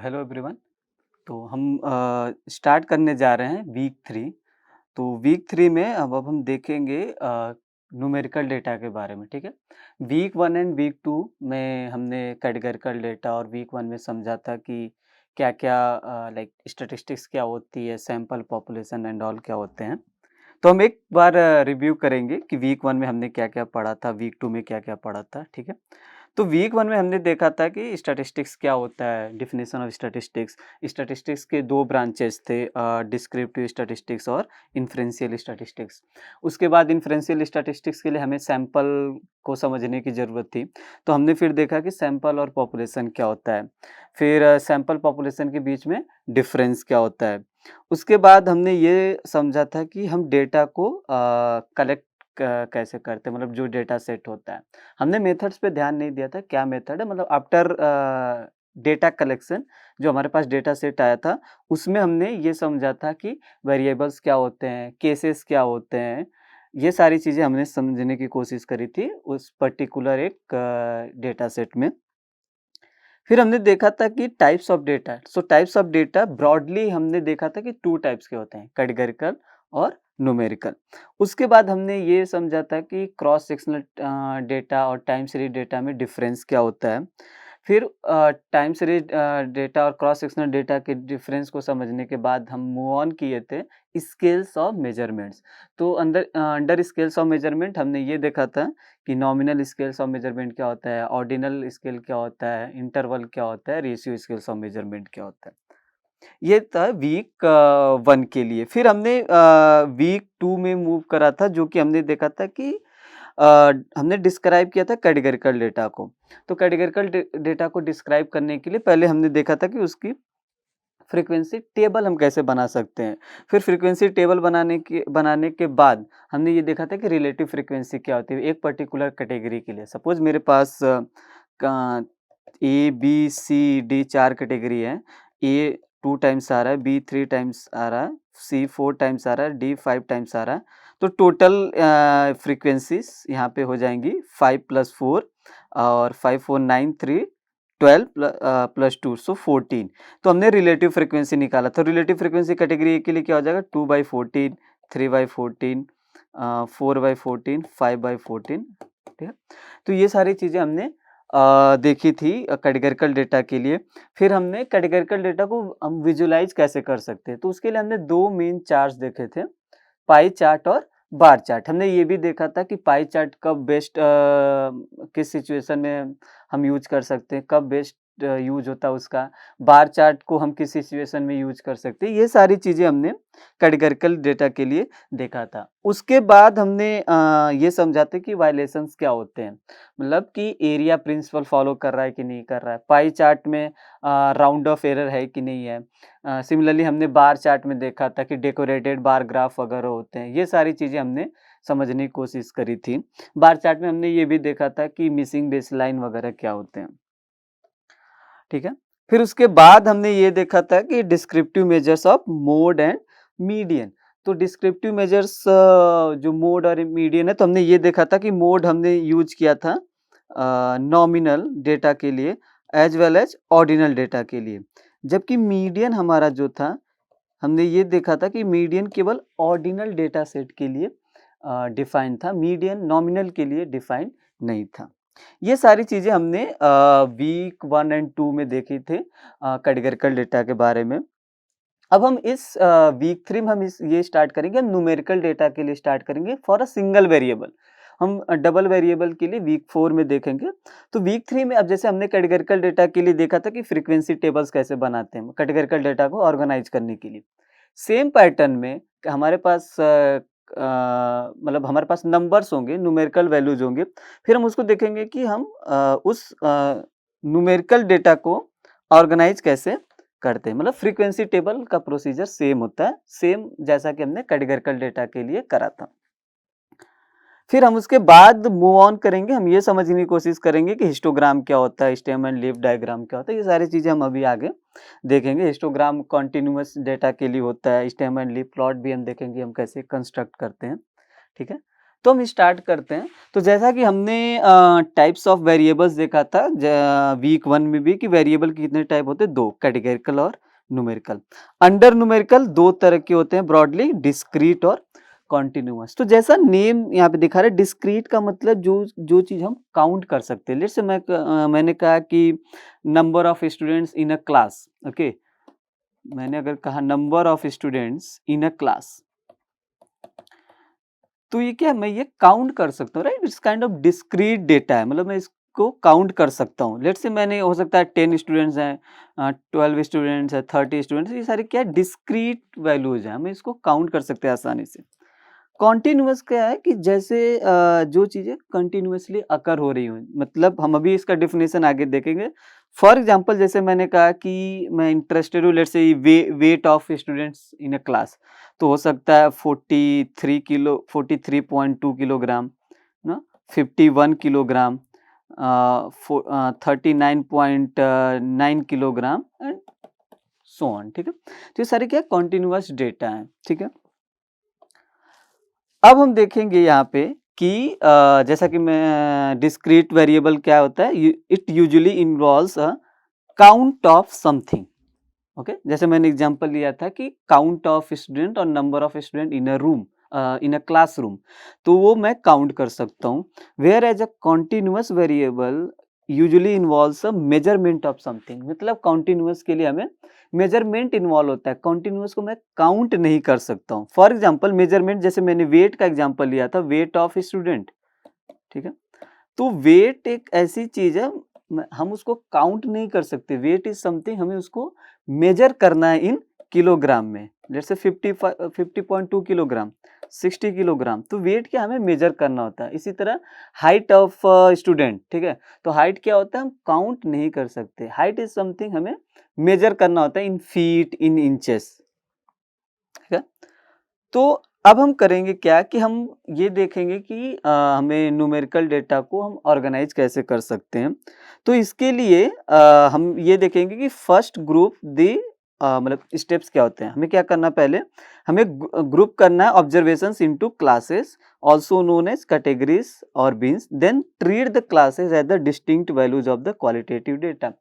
Hello everyone. तो हम start करने जा रहे हैं वीक 3। तो वीक 3 में अब हम देखेंगे न्यूमेरिकल डेटा के बारे में, ठीक है। वीक 1 एंड वीक 2 में हमने कैटेगरिकल डेटा और वीक 1 में समझा था कि क्या-क्या लाइक स्टैटिस्टिक्स क्या होती है, सैंपल पॉपुलेशन एंड ऑल क्या होते हैं। तो हम एक बार रिव्यू करेंगे कि वीक 1 में हमने क्या-क्या पढ़ा था, वीक 2 में क्या-क्या पढ़ा था, ठीक है। तो वीक 1 में हमने देखा था कि स्टैटिस्टिक्स क्या होता है, डेफिनेशन ऑफ स्टैटिस्टिक्स। स्टैटिस्टिक्स के 2 ब्रांचेस थे, डिस्क्रिप्टिव स्टैटिस्टिक्स और इन्फ्रेंशियल स्टैटिस्टिक्स। उसके बाद इन्फ्रेंशियल स्टैटिस्टिक्स के लिए हमें सैंपल को समझने की ज़रूरत थी। तो हमने फिर देखा कि सैंपल और पॉपुलेशन क्या होता है। फिर सैंपल पॉपुलेशन के बीच में डिफरेंस क्या होता है। उसके बाद हमने ये समझा था कि हम डेटा को कलेक्ट कैसे करते हैं, मतलब जो डेटा सेट होता है। हमने मेथड्स पे ध्यान नहीं दिया था, क्या मेथड है, मतलब आफ्टर डेटा कलेक्शन जो हमारे पास डेटा सेट आया था, उसमें हमने ये समझा था कि वेरिएबल्स क्या होते हैं, केसेस क्या होते हैं, ये सारी चीज़ें हमने समझने की कोशिश करी थी उस पर्टिकुलर एक डेटा सेट में। फिर हमने देखा था कि types of data, so types of data broadly हमने देखा था कि 2 टाइप्स के होते हैं, कैटेगरिकल और न्यूमेरिकल। उसके बाद हमने ये समझा था कि क्रॉस सेक्शनल डेटा और टाइम सीरीज डेटा में डिफरेंस क्या होता है। फिर टाइम सीरीज डेटा और क्रॉस सेक्शनल डेटा के डिफरेंस को समझने के बाद हम मूव ऑन किए थे स्केल्स ऑफ मेजरमेंट्स। तो अंडर स्केल्स ऑफ मेजरमेंट हमने ये देखा था कि नॉमिनल स्केल्स ऑफ मेजरमेंट क्या होता है, ऑर्डिनल स्केल क्या होता है, इंटरवल क्या होता है, रेशियो स्केल्स ऑफ मेजरमेंट क्या होता है। ये था वीक 1 के लिए। फिर हमने वीक 2 में मूव करा था, जो कि हमने देखा था कि अ, हमने डिस्क्राइब किया था कैटेगरिकल डेटा को। तो कैटेगरिकल डेटा को डिस्क्राइब करने के लिए पहले हमने देखा था कि उसकी फ्रीक्वेंसी टेबल हम कैसे बना सकते हैं। फिर फ्रीक्वेंसी टेबल बनाने के बाद हमने ये देखा था कि रिलेटिव फ्रीक्वेंसी क्या होती है एक पर्टिकुलर कैटेगरी के लिए। सपोज मेरे पास A B C D 4 category है। ए 2 टाइम्स आ रहा है, बी 3 टाइम्स आ रहा है, सी 4 टाइम्स आ रहा है, डी 5 टाइम्स आ रहा है। तो टोटल फ्रीक्वेंसीज यहाँ पे हो जाएंगी 5 + 4 और 5 4 9 3 12 प्लस 2 सो 14। तो हमने रिलेटिव फ्रीक्वेंसी निकाला। तो रिलेटिव फ्रीक्वेंसी कैटेगरी ए के लिए क्या हो जाएगा, 2/14, 3/14, 4/14, 5/14, ठीक है। तो ये सारी चीज़ें हमने देखी थी कैटेगरिकल डेटा के लिए। फिर हमने कैटेगरिकल डेटा को हम विजुअलाइज़ कैसे कर सकते हैं, तो उसके लिए हमने 2 मेन चार्ट्स देखे थे, पाई चार्ट और बार चार्ट। हमने ये भी देखा था कि पाई चार्ट कब बेस्ट किस सिचुएशन में हम यूज़ कर सकते हैं, कब बेस्ट यूज़ होता है उसका। बार चार्ट को हम किस सिचुएशन में यूज़ कर सकते हैं, ये सारी चीज़ें हमने कैटेगरिकल डेटा के लिए देखा था। उसके बाद हमने ये समझा था कि वायलेशंस क्या होते हैं, मतलब कि एरिया प्रिंसिपल फॉलो कर रहा है कि नहीं कर रहा है। पाई चार्ट में राउंड ऑफ एरर है कि नहीं है। सिमिलरली हमने बार चार्ट में देखा था कि डेकोरेटेड बार ग्राफ वगैरह होते हैं। ये सारी चीज़ें हमने समझने की कोशिश करी थी। बार चार्ट में हमने ये भी देखा था कि मिसिंग बेसलाइन वगैरह क्या होते हैं, ठीक है। फिर उसके बाद हमने ये देखा था कि descriptive measures of mode and median. तो डिस्क्रिप्टिव मेजर्स जो मोड और मीडियन है, तो हमने ये देखा था कि मोड हमने यूज़ किया था नॉमिनल डेटा के लिए as well as ordinal data के लिए। जबकि मीडियन हमारा जो था, हमने ये देखा था कि मीडियन केवल ऑर्डिनल डेटा सेट के लिए डिफाइन था, मीडियन नॉमिनल के लिए डिफाइन नहीं था। ये सारी चीज़ें हमने वीक 1 एंड 2 में देखी थे कैटेगरिकल डेटा के बारे में। अब हम इस वीक 3 में हम इस ये स्टार्ट करेंगे, हम न्यूमेरिकल डेटा के लिए स्टार्ट करेंगे फॉर अ सिंगल वेरिएबल। हम डबल वेरिएबल के लिए वीक 4 में देखेंगे। तो वीक 3 में अब जैसे हमने कैटेगरिकल डेटा के लिए देखा था कि फ्रीक्वेंसी टेबल्स कैसे बनाते हैं कैटेगरिकल डेटा को ऑर्गेनाइज करने के लिए। सेम पैटर्न में हमारे पास मतलब हमारे पास नंबर्स होंगे, न्यूमेरिकल वैल्यूज़ होंगे। फिर हम उसको देखेंगे कि हम उस न्यूमेरिकल डेटा को ऑर्गेनाइज कैसे करते हैं, मतलब फ्रीक्वेंसी टेबल का प्रोसीजर सेम होता है, सेम जैसा कि हमने कैटेगरिकल डेटा के लिए करा था। फिर हम उसके बाद मूव ऑन करेंगे, हम ये समझने की कोशिश करेंगे कि हिस्टोग्राम क्या होता है, स्टेम एंड लीफ डायग्राम क्या होता है, ये सारी चीज़ें हम अभी आगे देखेंगे। हिस्टोग्राम कॉन्टिन्यूअस डेटा के लिए होता है, स्टेम एंड लीफ प्लॉट भी हम देखेंगे हम कैसे कंस्ट्रक्ट करते हैं, ठीक है। तो हम स्टार्ट करते हैं। तो जैसा कि हमने टाइप्स ऑफ वेरिएबल्स देखा था वीक 1 में भी कि वेरिएबल के कितने टाइप होते हैं, 2, कैटेगरिकल और न्यूमेरिकल। अंडर न्यूमेरिकल 2 तरह के होते हैं ब्रॉडली, डिस्क्रीट और कॉन्टिन्यूअस। तो जैसा नेम यहाँ पे दिखा रहा है, डिस्क्रीट का मतलब जो चीज़ हम काउंट कर सकते हैं। जैसे मैंने कहा कि number of students in a class, okay. मैंने अगर कहा number of students in a class, तो ये क्या है, मैं ये काउंट कर सकता हूँ, right. It's kind of discrete data है, मतलब मैं इसको काउंट कर सकता हूँ। लेट्स से मैंने हो सकता है 10 स्टूडेंट्स हैं, 12 स्टूडेंट्स हैं, 30 स्टूडेंट्स, ये सारे क्या डिस्क्रीट वैल्यूज हैं, हम इसको काउंट कर सकते हैं आसानी से। कॉन्टिन्यूअस क्या है कि जैसे जो चीज़ें कंटिन्यूअसली अकर हो रही हों, मतलब हम अभी इसका डेफिनेशन आगे देखेंगे। फॉर एग्जांपल जैसे मैंने कहा कि मैं इंटरेस्टेड हूँ, let's say weight of students in a class, तो हो सकता है 43.2 किलोग्राम ना, 51 kilogram, 39.9 kilogram and so on, ठीक है। तो ये सारे क्या कॉन्टिन्यूअस डेटा हैं, ठीक है। अब हम देखेंगे यहाँ पे कि जैसा कि मैं डिस्क्रीट वेरिएबल क्या होता है, it usually involves a count of something, okay. जैसे मैंने एग्जांपल लिया था कि काउंट ऑफ स्टूडेंट और number of student in a room, in a classroom, तो वो मैं काउंट कर सकता हूँ। Whereas a continuous variable usually involves a measurement of something, मतलब कॉन्टिन्यूअस के लिए हमें मेजरमेंट इन्वॉल्व होता है, कॉन्टिन्यूअस को मैं काउंट नहीं कर सकता हूँ। फॉर एग्जाम्पल मेजरमेंट, जैसे मैंने वेट का एग्जाम्पल लिया था, वेट ऑफ स्टूडेंट, ठीक है। तो वेट एक ऐसी चीज है, हम उसको काउंट नहीं कर सकते। वेट इज समथिंग, हमें उसको मेजर करना है इन किलोग्राम में। जैसे 50.2 किलोग्राम, 60 किलोग्राम, तो वेट क्या हमें मेजर करना होता है। इसी तरह हाइट ऑफ स्टूडेंट, ठीक है, तो हाइट क्या होता है, हम काउंट नहीं कर सकते। हाइट इज समथिंग हमें मेजर करना होता है इन फीट, इन इंचेस, ठीक है। तो अब हम करेंगे क्या कि हम ये देखेंगे कि हमें न्यूमेरिकल डेटा को हम ऑर्गेनाइज कैसे कर सकते हैं। तो इसके लिए हम ये देखेंगे कि फर्स्ट ग्रुप दी मतलब स्टेप्स क्या होते हैं। हमें क्या करना, पहले हमें ग्रुप करना है observations into classes, also known as categories और bins, then treat the classes as the distinct values of the qualitative data.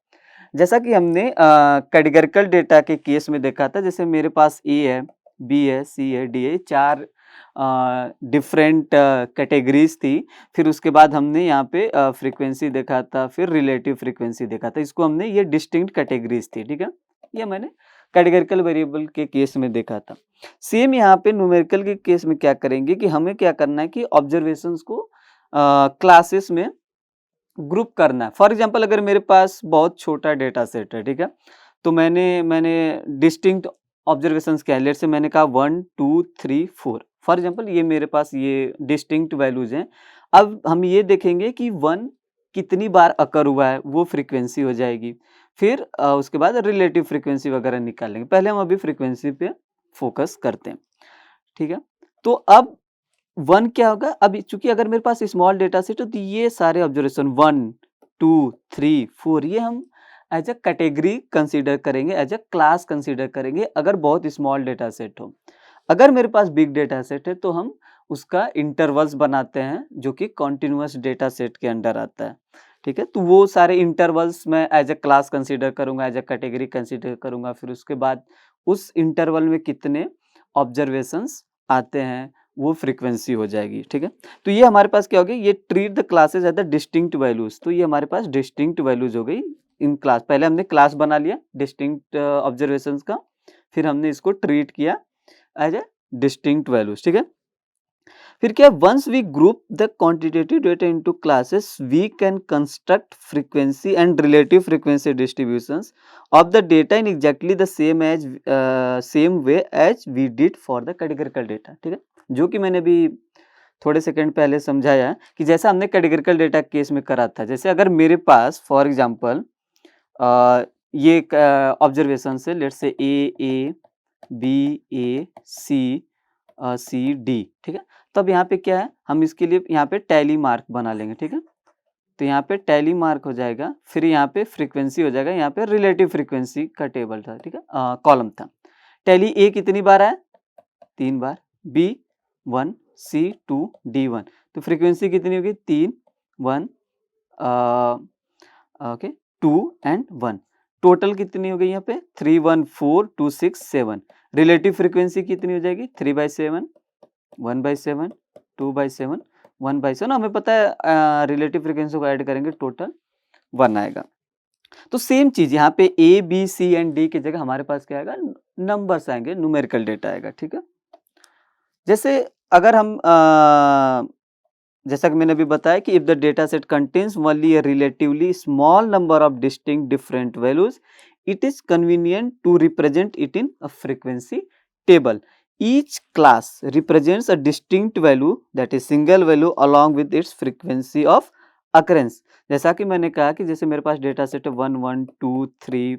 जैसा कि हमने कैटेगरिकल डेटा के केस में देखा था, जैसे मेरे पास ए है, बी है, सी है, डी है, 4 डिफरेंट कैटेगरीज थी। फिर उसके बाद हमने यहाँ पे फ्रीक्वेंसी देखा था, फिर रिलेटिव फ्रीक्वेंसी देखा था। इसको हमने, ये डिस्टिंक्ट कैटेगरीज थी, ठीक है। ये मैंने कैटेगरिकल वेरिएबल के केस में देखा था। सेम यहाँ पे न्यूमेरिकल के केस में क्या करेंगे कि हमें क्या करना है कि ऑब्जर्वेशंस को क्लासेस में ग्रुप करना है। फॉर एग्जांपल अगर मेरे पास बहुत छोटा डेटा सेट है, ठीक है, तो मैंने डिस्टिंक्ट ऑब्जर्वेशंस क्या है, लेट्स से मैंने कहा 1 2 3 4, फॉर एग्जांपल ये मेरे पास ये डिस्टिंक्ट वैल्यूज हैं। अब हम ये देखेंगे कि 1 कितनी बार अकर हुआ है, वो फ्रीक्वेंसी हो जाएगी। फिर उसके बाद रिलेटिव फ्रीक्वेंसी वगैरह निकालेंगे। पहले हम अभी फ्रीक्वेंसी पे फोकस करते हैं, ठीक है। तो अब 1 क्या होगा, अब चूंकि अगर मेरे पास स्मॉल डेटा सेट है, तो ये सारे ऑब्जर्वेशन 1 2 3 4 ये हम एज अ कैटेगरी कंसीडर करेंगे, एज अ क्लास कंसीडर करेंगे अगर बहुत स्मॉल डेटा सेट हो। अगर मेरे पास बिग डेटा सेट है, तो हम उसका इंटरवल्स बनाते हैं, जो कि कॉन्टिन्यूअस डेटा सेट के अंडर आता है, ठीक है। तो वो सारे इंटरवल्स मैं एज अ क्लास कंसीडर करूंगा, एज अ कैटेगरी कंसीडर करूंगा। फिर उसके बाद उस इंटरवल में कितने ऑब्जर्वेशंस आते हैं, वो फ्रीक्वेंसी हो जाएगी, ठीक है। तो ये हमारे पास क्या हो गई, ये treat the classes as the distinct values. तो ये हमारे पास डिस्टिंक्ट वैल्यूज हो गई इन क्लास। पहले हमने क्लास बना लिया डिस्टिंक्ट ऑब्जर्वेशंस का, फिर हमने इसको ट्रीट किया एज ए डिस्टिंक्ट वैल्यूज, ठीक है। फिर क्या, once we group the quantitative data into classes, we can construct frequency and relative frequency distributions of the data in exactly the same way as we did for the categorical data, ठीक है। जो कि मैंने भी थोड़े second पहले समझाया कि जैसा हमने कैटेगरिकल डेटा केस में करा था। जैसे अगर मेरे पास फॉर एग्जांपल ये ऑब्जर्वेशन से, let's say A B A C D, ठीक है। तब यहाँ पे क्या है, हम इसके लिए यहाँ पे टैली मार्क बना लेंगे, ठीक है। तो यहाँ पे टैली मार्क हो जाएगा, फिर यहाँ पे फ्रीक्वेंसी हो जाएगा, यहाँ पे रिलेटिव फ्रीक्वेंसी का टेबल था, ठीक है, कॉलम था। टैली ए कितनी बार आया, 3 बार, बी 1, C2 D1, तो फ्रीक्वेंसी कितनी होगी 3 1 ओके 2 एंड 1, टोटल कितनी हो गई यहाँ पे 3 1 4 2 6 7, रिलेटिव फ्रीक्वेंसी कितनी हो जाएगी 3/7 1/7 2/7 1/7, हमें पता है रिलेटिव फ्रीक्वेंसी को ऐड करेंगे टोटल 1 आएगा। तो सेम चीज यहाँ पे A B C and D की जगह हमारे पास क्या आएगा नंबर्स आएंगे, न्यूमेरिकल डेटा आएगा, ठीक है। जैसे अगर हम जैसा कि मैंने अभी बताया कि if the data set contains only a relatively small number of distinct different values it is convenient to represent it in a frequency table, each class represents a distinct value that is single value along with its frequency of occurrence। जैसा कि मैंने कहा कि जैसे मेरे पास data set है 1 1 2 3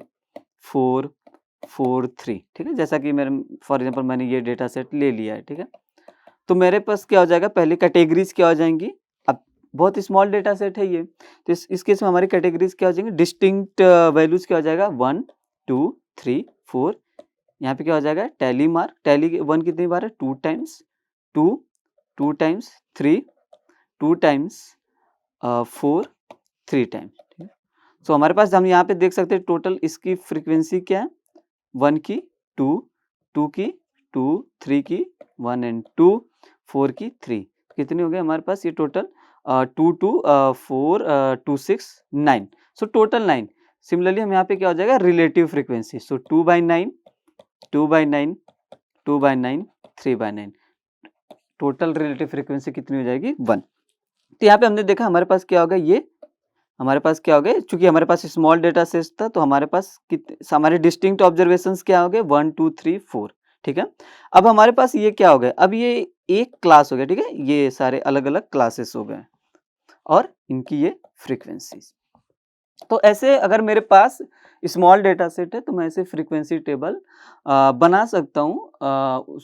4 4 3, ठीक है, जैसा कि मेरे फॉर एग्जांपल मैंने ये डेटा सेट ले लिया है, ठीक है। तो मेरे पास क्या हो जाएगा पहले कैटेगरीज क्या हो जाएंगी, अब बहुत स्मॉल डेटा सेट है ये, तो इस केस में हमारी कैटेगरीज क्या हो जाएंगी डिस्टिंक्ट वैल्यूज क्या हो जाएगा 1 2 3 4, यहाँ पे क्या हो जाएगा टैली मार्क, टैली 1 कितनी बार है 2 टाइम्स 2 2 टाइम्स 3 2 टाइम्स 4 3 टाइम्स, ठीक है। सो हमारे पास हम यहाँ पे देख सकते हैं टोटल इसकी फ्रीक्वेंसी क्या है 1 की 2 2 की 2 3 की 1 एंड 2 4 की 3, कितनी हो गई हमारे पास ये टोटल 2 2 4 2 6 9, सो टोटल 9। सिमिलरली हम यहाँ पे क्या हो जाएगा रिलेटिव फ्रीक्वेंसी, सो 2/9 2/9 2/9 3/9, टोटल रिलेटिव फ्रीक्वेंसी कितनी हो जाएगी 1। तो यहाँ पे हमने देखा हमारे पास क्या होगा ये, हमारे पास क्या हो गए चूंकि हमारे पास स्मॉल डेटा सेट था तो हमारे पास हमारे डिस्टिंक्ट ऑब्जर्वेशंस क्या हो गए 1 2 3 4, ठीक है। अब हमारे पास ये क्या हो गया, अब ये एक क्लास हो गया, ठीक है, ये सारे अलग अलग क्लासेस हो गए और इनकी ये फ्रीक्वेंसीज। तो ऐसे अगर मेरे पास स्मॉल डेटा सेट है तो मैं ऐसे फ्रीक्वेंसी टेबल बना सकता हूँ,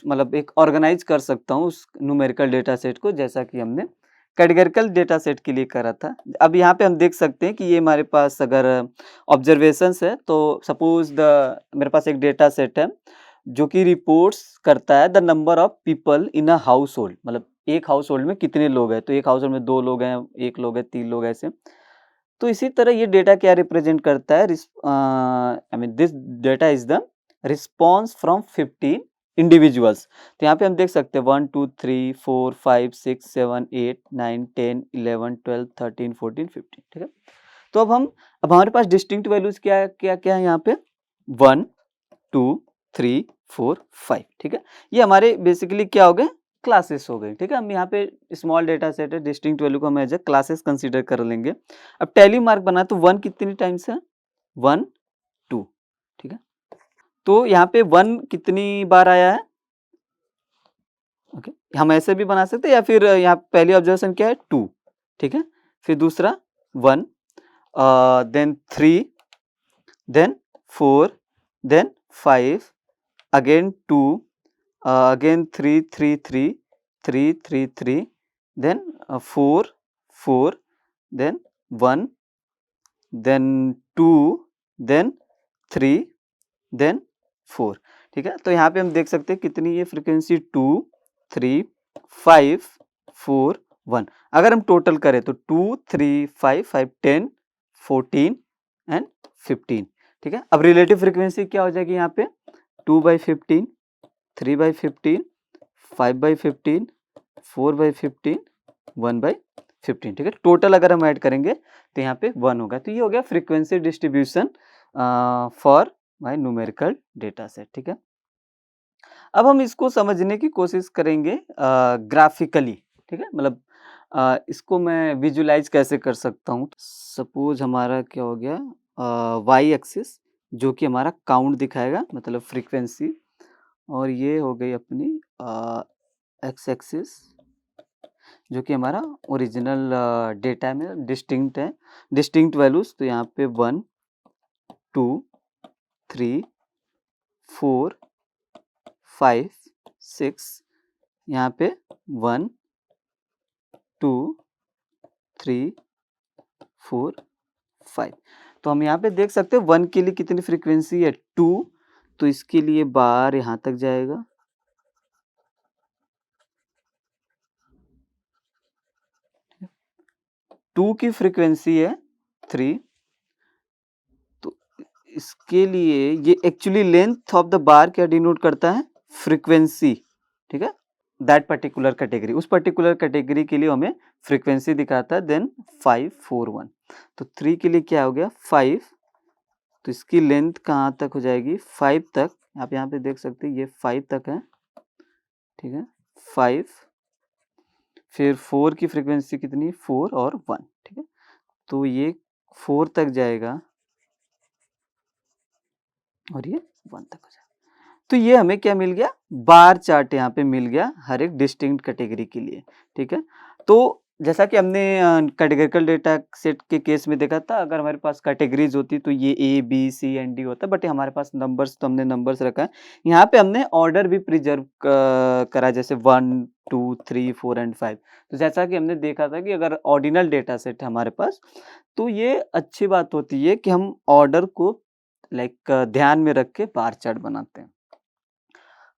मतलब एक ऑर्गेनाइज कर सकता हूँ उस न्यूमेरिकल डेटा सेट को, जैसा कि हमने कैटेगरिकल डेटा सेट के लिए करा था। अब यहाँ पे हम देख सकते हैं कि ये हमारे पास अगर ऑब्जर्वेशंस है तो सपोज मेरे पास एक डेटा सेट है जो कि रिपोर्ट्स करता है the number of people in a house hold, मतलब एक हाउस होल्ड में कितने लोग हैं, तो एक हाउस होल्ड में 2 लोग हैं, 1 लोग है, 3 लोग हैं, ऐसे। तो इसी तरह ये डेटा क्या रिप्रेजेंट करता है, I mean this data is the response from 15 individuals. तो यहाँ पे हम देख सकते हैं 1 2 3 4 5 6 7 8 9 10 11 12 13 14 15, ठीक है। तो अब हमारे पास डिस्टिंक्ट वैल्यूज क्या क्या क्या है यहाँ पे 1 2 3 4 5, ठीक है। ये हमारे बेसिकली क्या हो गए क्लासेस हो गए, ठीक है। हम यहाँ पे स्मॉल डेटा सेट है डिस्टिंक्ट वैल्यू को हम एज ए क्लासेस कंसीडर कर लेंगे। अब टैली मार्क बना तो 1 कितनी टाइम्स है 1 2, ठीक है। तो यहाँ पे 1 कितनी बार आया है, ओके, हम ऐसे भी बना सकते हैं या फिर यहाँ पहली ऑब्जर्वेशन क्या है 2, ठीक है, फिर दूसरा 1 then 3 then 4 then 5 again 2 again 3 3 3 3 3 3 then 4 4 then 1 then 2 then 3 then 4, ठीक है। तो यहाँ पे हम देख सकते हैं कितनी ये फ्रीक्वेंसी 2 3 5 4 1, अगर हम टोटल करें तो 2 3 5 5 10 14 एंड 15, ठीक है। अब रिलेटिव फ्रीक्वेंसी क्या हो जाएगी यहाँ पे 2/15 3/15 5/15 4/15 1/15, ठीक है। टोटल अगर हम ऐड करेंगे तो यहाँ पे 1 होगा। तो ये हो गया frequency distribution for my numerical data set, ठीक है। अब हम इसको समझने की कोशिश करेंगे ग्राफिकली, ठीक है, मतलब इसको मैं विजुलाइज कैसे कर सकता हूँ। सपोज हमारा क्या हो गया वाई एक्सिस जो कि हमारा काउंट दिखाएगा मतलब फ्रीक्वेंसी, और ये हो गई अपनी एक्स एक्सिस जो कि हमारा ओरिजिनल डेटा में डिस्टिंक्ट है, डिस्टिंक्ट वैल्यूज। तो यहाँ पे 1 2 3 4 5 6, यहाँ पे 1 2 3 4 5। तो हम यहाँ पे देख सकते हैं 1 के लिए कितनी फ्रीक्वेंसी है 2, तो इसके लिए बार यहाँ तक जाएगा 2 की फ्रीक्वेंसी है 3, तो इसके लिए ये actually length of the bar क्या डिनोट करता है? फ्रीक्वेंसी, ठीक है? दैट पर्टिकुलर कैटेगरी, उस पर्टिकुलर कैटेगरी के लिए हमें फ्रीक्वेंसी दिखाता है। देन 5 4 1, तो 3 के लिए क्या हो गया 5, तो इसकी लेंथ कहाँ तक हो जाएगी 5 तक, आप यहाँ पे देख सकते हैं ये 5 तक है, ठीक है 5, फिर 4 की फ्रीक्वेंसी कितनी 4 और 1, ठीक है, तो ये 4 तक जाएगा और ये 1 तक हो जाएगा। तो ये हमें क्या मिल गया? बार चार्ट यहाँ पे मिल गया हर एक डिस्टिंक्ट कैटेगरी के लिए, ठीक है। तो जैसा कि हमने कैटेगरिकल डेटा सेट के केस में देखा था, अगर हमारे पास कैटेगरीज होती तो ये a B c and d होता, बट हमारे पास नंबर्स, तो हमने नंबर्स रखा है। यहाँ पे हमने ऑर्डर भी प्रिजर्व करा, जैसे 1 2 3 4 एंड 5। तो जैसा कि हमने देखा था कि अगर ऑर्डिनल डेटा सेट है हमारे पास, तो ये अच्छी बात होती है कि हम ऑर्डर को लाइक ध्यान में रख के बार चार्ट बनाते हैं।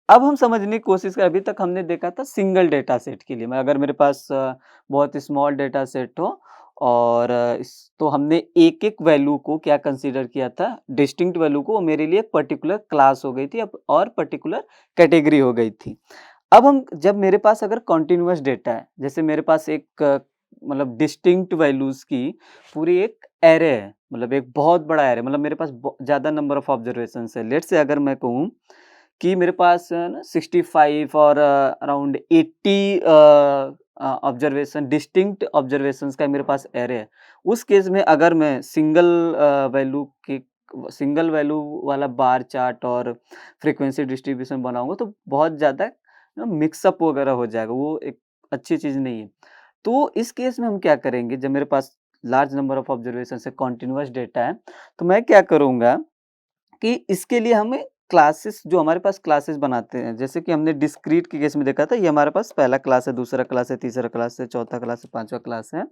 अब हम समझने की कोशिश करें, अभी तक हमने देखा था सिंगल डेटा सेट के लिए, मैं अगर मेरे पास बहुत स्मॉल डेटा सेट हो और तो हमने एक-एक वैल्यू को क्या कंसीडर किया था, डिस्टिंक्ट वैल्यू को, वो मेरे लिए पर्टिकुलर क्लास हो गई थी अब और पर्टिकुलर कैटेगरी हो गई थी। अब हम जब मेरे पास अगर कंटीन्यूअस डेटा है, जैसे मेरे पास एक मतलब डिस्टिंक्ट वैल्यूज़ की पूरी एक एरे है, मतलब एक बहुत बड़ा एरे, मतलब मेरे पास ज़्यादा नंबर ऑफ ऑब्जर्वेशंस है। लेट्स से अगर मैं कहूँ कि मेरे पास ना 65 और अराउंड 80 ऑब्जर्वेशन, डिस्टिंक्ट ऑब्जर्वेशंस का मेरे पास एरे है। उस केस में अगर मैं सिंगल वैल्यू वाला बार चार्ट और फ्रीक्वेंसी डिस्ट्रीब्यूशन बनाऊँगा तो बहुत ज़्यादा ना मिक्सअप वगैरह हो जाएगा, वो एक अच्छी चीज़ नहीं है। तो इस केस में हम क्या करेंगे, जब मेरे पास लार्ज नंबर ऑफ ऑब्जर्वेशंस है, कंटीन्यूअस डेटा है, तो मैं क्या करूँगा कि इसके लिए हमें क्लासेस, जो हमारे पास क्लासेस बनाते हैं, जैसे कि हमने डिस्क्रीट के केस में देखा था, ये हमारे पास पहला क्लास है, दूसरा क्लास है, तीसरा क्लास है, चौथा क्लास है, पाँचवा क्लास है।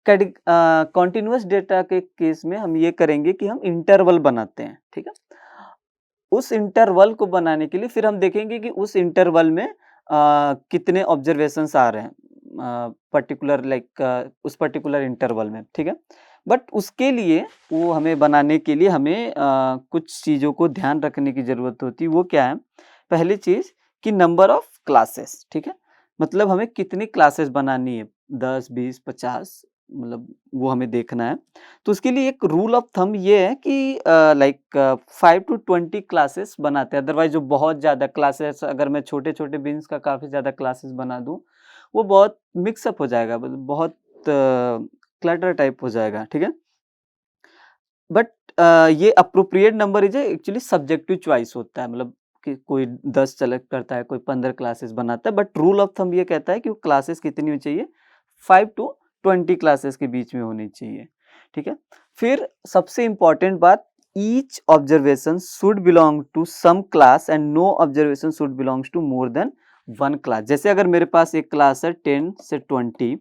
कंटीन्यूअस डेटा के केस में हम ये करेंगे कि हम इंटरवल बनाते हैं, ठीक है? उस इंटरवल को बनाने के लिए फिर हम देखेंगे कि उस इंटरवल में कितने ऑब्जर्वेशंस आ रहे हैं पर्टिकुलर उस पर्टिकुलर इंटरवल में, ठीक है? बट उसके लिए वो हमें बनाने के लिए हमें कुछ चीज़ों को ध्यान रखने की ज़रूरत होती है, वो क्या है? पहली चीज़ कि नंबर ऑफ क्लासेस, ठीक है? मतलब हमें कितनी क्लासेस बनानी है, 10, 20, 50, मतलब वो हमें देखना है। तो उसके लिए एक रूल ऑफ थंब ये है कि 5 टू 20 क्लासेस बनाते हैं, अदरवाइज़ जो बहुत ज़्यादा क्लासेस, अगर मैं छोटे-छोटे बीन्स का काफ़ी ज़्यादा क्लासेस बना दूँ, वो बहुत मिक्स अप हो जाएगा, मतलब बहुत क्लटर टाइप हो जाएगा, ठीक है? बट ये appropriate number is actually subjective choice होता है, मतलब कि कोई 10 सेलेक्ट करता है, कोई 15 क्लासेस बनाता है, बट रूल ऑफ थंब ये कहता है कि वो क्लासेस कितनी होनी चाहिए, 5 टू 20 क्लासेस के बीच में होनी चाहिए, ठीक है? फिर सबसे इम्पोर्टेंट बात, each observation should belong to some class and no observation should belongs to more than 1 class. जैसे अगर मेरे पास एक क्लास है 10 से 20,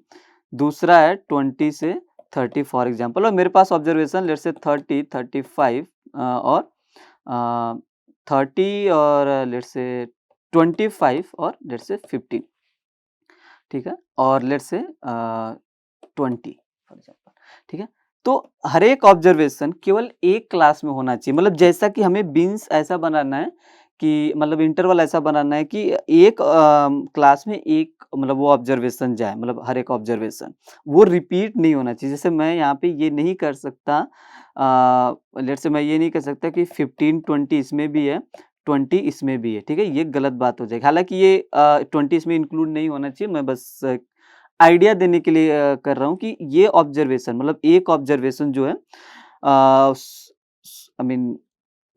दूसरा है 20 से 30 फॉर एग्जांपल, और मेरे पास ऑब्जर्वेशन लेट्स से 30, 35 और 30 और लेट्स से 25 और लेट्स से 15, ठीक है? और लेट्स से 20 फॉर एग्जांपल, ठीक है? तो हर एक ऑब्जर्वेशन केवल एक क्लास में होना चाहिए, मतलब जैसा कि हमें बीन्स ऐसा बनाना है कि मतलब इंटरवल ऐसा बनाना है कि एक क्लास में एक मतलब वो ऑब्जर्वेशन जाए, मतलब हर एक ऑब्जर्वेशन वो रिपीट नहीं होना चाहिए। जैसे मैं यहाँ पे ये नहीं कर सकता, लेट्स से मैं ये नहीं कर सकता कि 15-20 इसमें भी है, 20 इसमें भी है, ठीक है? ये गलत बात हो जाएगी। हालाँकि ये 20 इसमें इंक्लूड नहीं होना चाहिए, मैं बस आइडिया देने के लिए कर रहा हूँ कि ये ऑब्जर्वेशन, मतलब एक ऑब्जर्वेशन जो है आई मीन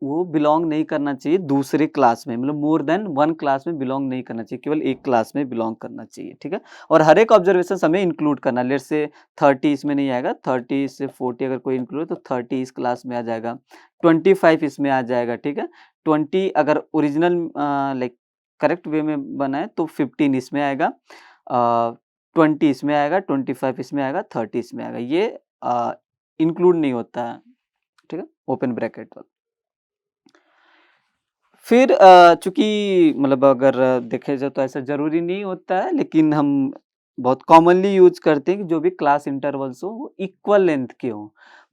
वो बिलॉन्ग नहीं करना चाहिए दूसरे क्लास में, मतलब मोर देन 1 क्लास में बिलॉन्ग नहीं करना चाहिए, केवल एक क्लास में बिलॉन्ग करना चाहिए, ठीक है? और हर एक ऑब्जर्वेशंस हमें इंक्लूड करना है, लेट्स से 30 इसमें नहीं आएगा, 30 से 40 अगर कोई इंक्लूड है तो 30 इस क्लास में आ जाएगा, 25 इसमें आ जाएगा, ठीक है? 20 अगर ओरिजिनल करेक्ट वे में बना है तो 15 इसमें आएगा, 20 इसमें आएगा, 25 इसमें आएगा, 30 इसमें आएगा, ये इंक्लूड नहीं होता है, ठीक है? ओपन ब्रैकेट वाला। फिर चूँकि मतलब अगर देखे जाए तो ऐसा ज़रूरी नहीं होता है, लेकिन हम बहुत कॉमनली यूज करते हैं कि जो भी क्लास इंटरवल्स हो वो इक्वल लेंथ के हो।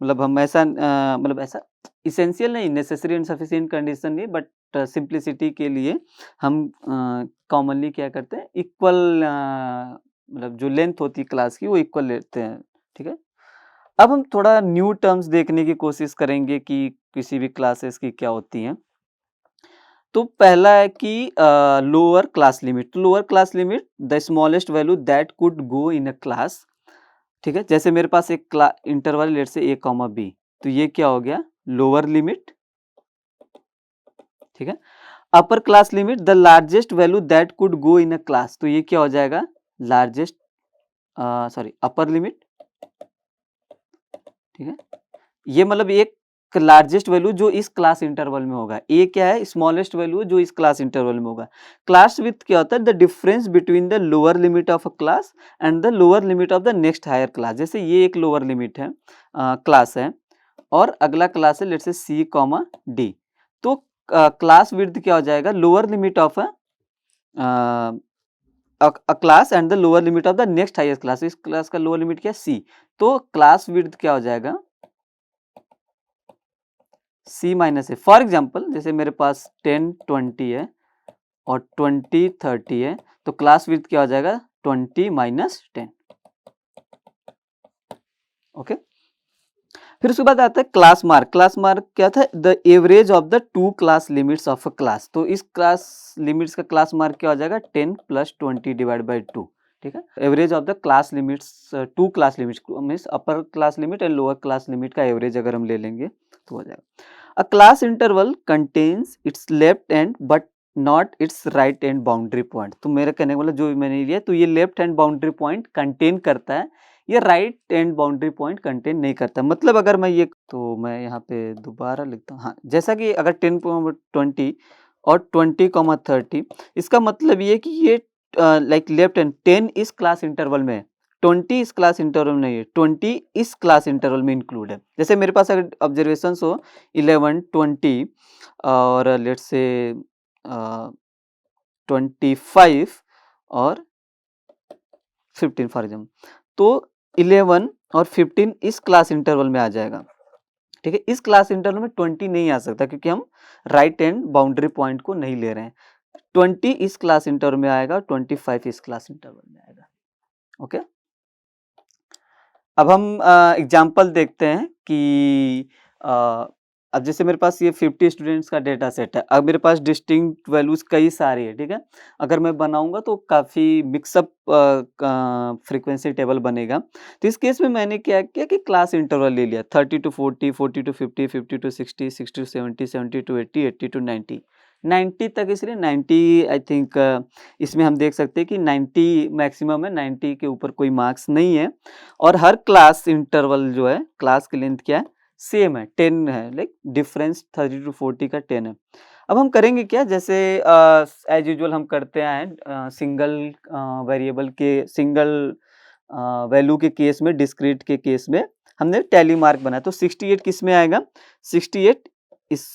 मतलब हम ऐसा मतलब ऐसा इसेंशियल नहीं, नेसेसरी एंड सफिशिएंट कंडीशन नहीं, बट सिंप्लिसिटी के लिए हम कॉमनली क्या करते हैं, इक्वल मतलब जो लेंथ होती है क्लास की वो इक्वल लेते हैं। ठीक है। अब हम थोड़ा न्यू टर्म्स देखने की कोशिश करेंगे कि किसी भी क्लासेस की क्या होती हैं। तो पहला है कि lower class limit. Lower class limit the smallest value that could go in a class. ठीक है, जैसे मेरे पास एक इंटरवल लेट से a कॉमा b, तो ये क्या हो गया, लोअर लिमिट। ठीक है। अपर class limit the largest value that could go in a class, तो ये क्या हो जाएगा, लार्जेस्ट सॉरी अपर लिमिट। ठीक है, ये मतलब एक लार्जेस्ट वैल्यू जो इस क्लास इंटरवल में होगा। ए क्या है, स्मॉलेस्ट वैल्यू जो इस क्लास इंटरवल में होगा। क्लास विड्थ क्या होता है, the difference between the lower limit of a class and the lower limit of the next higher class. जैसे ये एक लोअर लिमिट है, क्लास है, और अगला क्लास है let's say c comma d. तो क्लास विड्थ क्या हो जाएगा, lower limit of a class and the lower limit of the next higher class. इस क्लास का लोअर लिमिट क्या है, सी। तो क्लास विड्थ क्या हो जाएगा, c minus a. For example जैसे मेरे पास 10 20 है और 20 30 है, तो क्लास विड्थ क्या हो जाएगा, 20 माइनस 10। ओके। फिर उसके बाद आता है क्लास मार्क। क्लास मार्क क्या था, the average of the two class limits of a class. तो इस क्लास लिमिट्स का क्लास मार्क क्या हो जाएगा, 10 प्लस 20 डिवाइड बाई 2। ठीक है, average of the class limits, two class limits means upper class limit and lower class limit का average अगर हम ले लेंगे तो हो जाएगा। A class interval contains its left end but not its right end boundary point। तो मेरा कहने का मतलब जो मैंने लिया, तो ये left hand boundary point contain करता है, ये right hand boundary point contain नहीं करता। मतलब अगर मैं ये, तो मैं यहाँ पे दोबारा लिखता हूँ, हाँ, जैसा कि अगर 10 20 और 20 30, इसका मतलब ये कि ये लाइक लेफ्ट हैंड 10 इस क्लास इंटरवल में है, 20 इस क्लास इंटरवल में नहीं है, 20 इस क्लास इंटरवल में इंक्लूड है। जैसे मेरे पास अगर ऑब्जर्वेशंस हो 11 20 और लेट्स से 25 और 15 फॉर एग्जाम्पल, तो 11 और 15 इस क्लास इंटरवल में आ जाएगा। ठीक है, इस क्लास इंटरवल में 20 नहीं आ सकता क्योंकि हम राइट हैंड बाउंड्री पॉइंट को नहीं ले रहे हैं। 20 इस क्लास इंटरवल में आएगा, 25 इस क्लास इंटरवल में आएगा। ओके। अब हम एग्जाम्पल देखते हैं कि अब जैसे मेरे पास ये 50 स्टूडेंट्स का डेटा सेट है। अब मेरे पास डिस्टिंक्ट वैल्यूज कई सारी है। ठीक है, अगर मैं बनाऊंगा तो काफ़ी मिक्सअप फ्रीक्वेंसी टेबल बनेगा। तो इस केस में मैंने क्या किया कि क्लास इंटरवल ले लिया, 30 to 40, 40 to 50, 50 to 60, 60 to 70, 70 to 80, 80 to 90, 90 तक। इसलिए 90 आई थिंक इसमें हम देख सकते हैं कि 90 मैक्सिमम है, 90 के ऊपर कोई मार्क्स नहीं है। और हर क्लास इंटरवल जो है, क्लास की लेंथ क्या है, सेम है, 10 है, लाइक डिफरेंस 30 टू 40 का 10 है। अब हम करेंगे क्या, जैसे एज यूजुअल हम करते हैं सिंगल वेरिएबल के, सिंगल वैल्यू के केस में, डिस्क्रीट के केस में हमने टैली मार्क बनाया। तो 68 किस में आएगा, 68 इस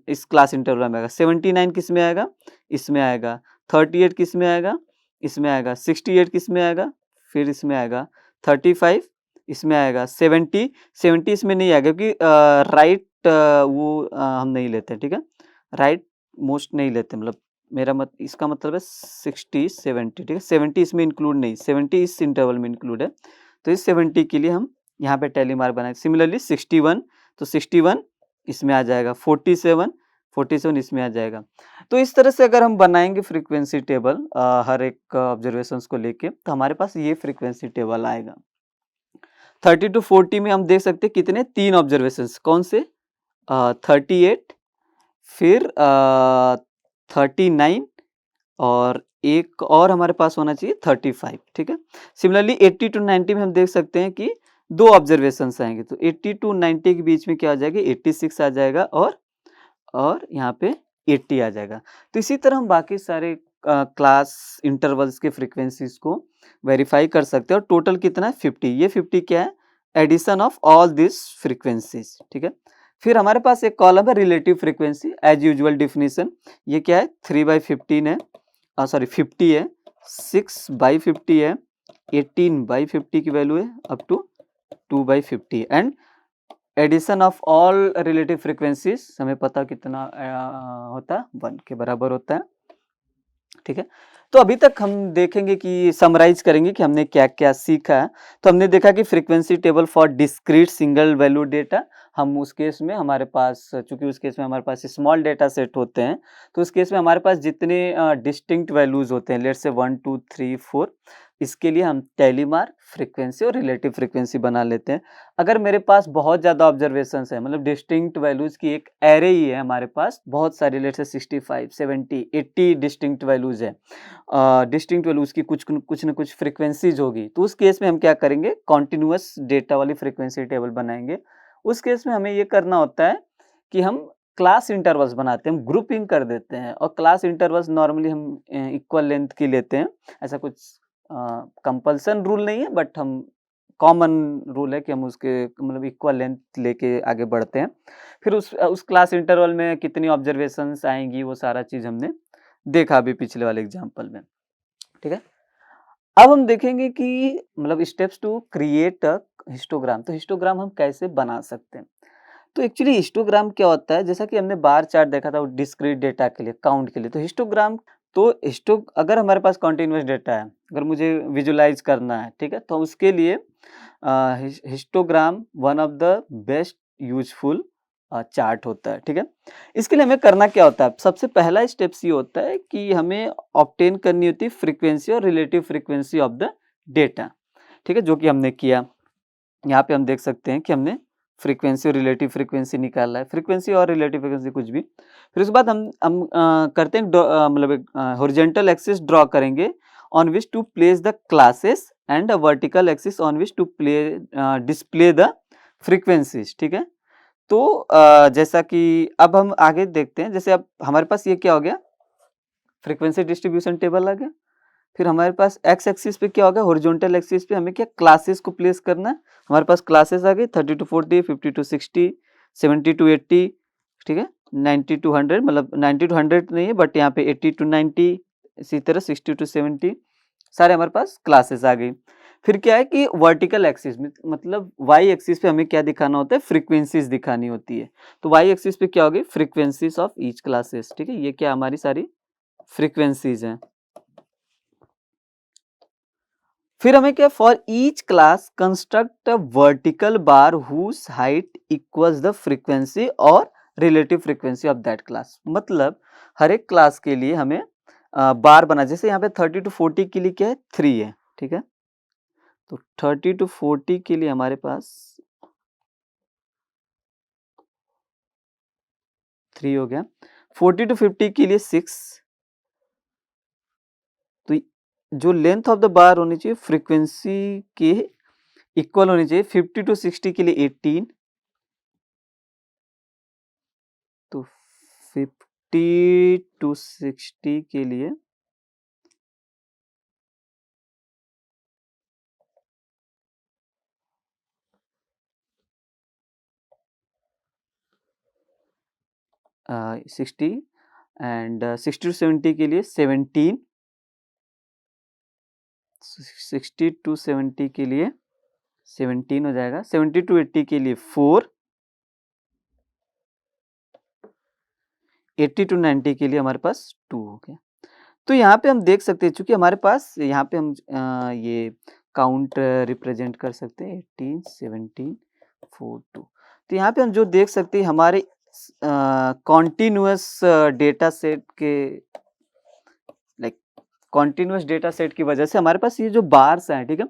इस क्लास इंटरवल में आएगा। 79 किस में आएगा, इसमें आएगा। 38 किस में आएगा, इसमें आएगा। 68 किस में आएगा, फिर इसमें आएगा। 35 इसमें आएगा। 70 इसमें नहीं आएगा क्योंकि राइट हम नहीं लेते। ठीक है, राइट मोस्ट नहीं लेते, मतलब मेरा मत इसका मतलब है 60 70। ठीक है, 70 इसमें इंक्लूड नहीं, 70 इस इंटरवल में इंक्लूड है। तो इस 70 के लिए हम यहाँ पे टैली मार्क बनाए। सिमिलरली 61, तो 61 इसमें आ जाएगा। 47 47 इसमें आ जाएगा। तो इस तरह से अगर हम बनाएंगे फ्रीक्वेंसी टेबल हर एक ऑब्जर्वेशंस को लेके, तो हमारे पास ये फ्रीक्वेंसी टेबल आएगा। 30 टू 40 में हम देख सकते हैं कितने, 3 ऑब्जर्वेशंस। कौन से, 38, फिर 39 और एक और हमारे पास होना चाहिए 35। ठीक है, सिमिलरली 80 टू 90 में हम देख सकते हैं कि 2 ऑब्जर्वेशंस आएंगे। तो 80 टू 90 के बीच में क्या आ जाएगा, 86 आ जाएगा और यहाँ पे 80 आ जाएगा। तो इसी तरह हम बाकी सारे क्लास इंटरवल्स के फ्रीक्वेंसीज को वेरीफाई कर सकते हैं। और टोटल कितना है, 50। ये 50 क्या है, addition of all this frequencies. ठीक है, फिर हमारे पास एक कॉलम है relative frequency, as usual definition. ये क्या है, 3/15 है, सॉरी 50 है, 6/50 है, 18/50 की वैल्यू है up to 2/50 and addition of all relative frequencies हमें पता कितना होता है 1 के बराबर होता है। ठीक है, तो अभी तक हम देखेंगे कि समराइज करेंगे कि हमने क्या क्या सीखा है। तो हमने देखा कि frequency table for discrete single value data, हम उस केस में हमारे पास, चूंकि उस केस में हमारे पास स्मॉल डेटा सेट होते हैं, तो उस केस में हमारे पास जितने डिस्टिंक्ट वैल्यूज होते हैं, लेट्स से 1 2 3 4, इसके लिए हम टेलीमार फ्रीक्वेंसी और रिलेटिव फ्रीक्वेंसी बना लेते हैं। अगर मेरे पास बहुत ज़्यादा ऑब्जर्वेशंस है, मतलब डिस्टिंक्ट वैल्यूज की एक एरे ही है हमारे पास, बहुत सारी, लेट्स से 65 70 80 डिस्टिंक्ट वैल्यूज है, डिस्टिंक्ट वैल्यूज की कुछ न कुछ फ्रीक्वेंसीज होगी, तो उस केस में हम क्या करेंगे, कॉन्टिन्यूअस डेटा वाली फ्रीक्वेंसी टेबल बनाएंगे। उस केस में हमें ये करना होता है कि हम क्लास इंटरवल्स बनाते हैं, हम ग्रुपिंग कर देते हैं, और क्लास इंटरवल्स नॉर्मली हम इक्वल लेंथ की लेते हैं। ऐसा कुछ कंपल्सन रूल नहीं है, बट हम कॉमन रूल है कि हम उसके मतलब इक्वल लेंथ लेके आगे बढ़ते हैं। फिर उस क्लास इंटरवल में कितनी ऑब्जर्वेशंस आएंगी, वो सारा चीज हमने देखा अभी पिछले वाले एग्जाम्पल में। ठीक है, अब हम देखेंगे कि मतलब steps to create a histogram. तो हिस्टोग्राम हम कैसे बना सकते हैं। तो एक्चुअली हिस्टोग्राम क्या होता है, जैसा कि हमने बार चार्ट देखा था डिस्क्रीट डेटा के लिए, काउंट के लिए, तो हिस्टोग्राम, तो अगर हमारे पास कॉन्टिन्यूअस डेटा है, अगर मुझे विजुलाइज करना है, ठीक है, तो उसके लिए histogram one of the best useful chart होता है। ठीक है, इसके लिए हमें करना क्या होता है, सबसे पहला स्टेप्स ये होता है कि हमें ऑब्टेन करनी होती है फ्रीक्वेंसी और relative frequency of the data. ठीक है, जो कि हमने किया। यहाँ पे हम देख सकते हैं कि हमने फ्रीक्वेंसी और रिलेटिव फ्रीक्वेंसी निकाला है, फ्रीक्वेंसी और रिलेटिव फ्रीक्वेंसी कुछ भी। फिर उसके बाद हम करते हैं मतलब एक हॉरिजॉन्टल एक्सिस ड्रॉ करेंगे on which to place the classes and vertical axis on which to display the frequencies. ठीक है, तो जैसा कि अब हम आगे देखते हैं, जैसे अब हमारे पास ये क्या हो गया, फ्रीक्वेंसी डिस्ट्रीब्यूशन टेबल आ गया। फिर हमारे पास एक्स एक्सिस पे क्या होगा, हॉरिजॉन्टल एक्सिस पे हमें क्या क्लासेस को प्लेस करना है। हमारे पास क्लासेस आ गई 30 to 40, 50 to 60, 70 to 80, ठीक है, 90 to 100, मतलब 90 to 100 नहीं है, बट यहाँ पे 80 to 90, इसी तरह 60 to 70 सारे हमारे पास क्लासेस आ गई। फिर क्या है कि वर्टिकल एक्सिस में, मतलब वाई एक्सिस पे हमें क्या दिखाना होता है, फ्रीक्वेंसीज दिखानी होती है। तो वाई एक्सिस पे क्या होगी, फ्रीक्वेंसीज ऑफ ईच क्लासेस। ठीक है, ये क्या हमारी सारी फ्रीक्वेंसीज हैं। फिर हमें क्या, for each class construct a vertical bar whose height equals the frequency और relative frequency of that class. मतलब हर एक क्लास के लिए हमें बार बना, जैसे यहाँ पे 30 to 40 के लिए क्या है, 3 है। ठीक है, तो 30 to 40 के लिए हमारे पास 3 हो गया, 40 to 50 के लिए 6। तो जो लेंथ ऑफ द बार होनी चाहिए फ्रीक्वेंसी के इक्वल होनी चाहिए, 50 to 60 के लिए 18, तो 50 to 60 के लिए 60 एंड 60 to 70 के लिए 17, 60 to 70 के लिए 17 हो जाएगा, 70 to 80 के लिए 4, 80 to 90 के लिए हमारे पास 2 हो गया। तो यहाँ पे हम देख सकते हैं, चूंकि हमारे पास यहाँ पे हम ये काउंट रिप्रेजेंट कर सकते हैं 18 17 4 2। तो यहाँ पे हम जो देख सकते हैं हमारे कॉन्टिन्यूअस डेटा सेट के, लाइक कॉन्टिन्यूअस डेटा सेट की वजह से हमारे पास ये जो बार्स हैं, ठीक है,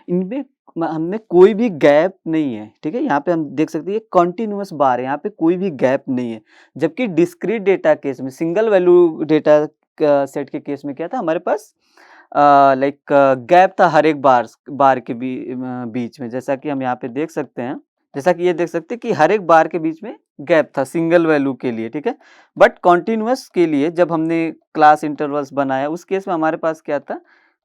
इनमें हमने कोई भी गैप नहीं है। ठीक है, यहाँ पे हम देख सकते हैं ये कॉन्टिन्यूअस बार है, यहाँ पे कोई भी गैप नहीं है। जबकि डिस्क्रीट डेटा केस में, सिंगल वैल्यू डेटा सेट के केस में क्या था, हमारे पास लाइक गैप था हर एक बार के बीच में, जैसा कि हम यहाँ पे देख सकते हैं, जैसा कि ये देख सकते हैं कि हर एक बार के बीच में गैप था सिंगल वैल्यू के लिए। ठीक है, बट कॉन्टिन्यूअस के लिए जब हमने क्लास इंटरवल्स बनाया, उस केस में हमारे पास क्या था,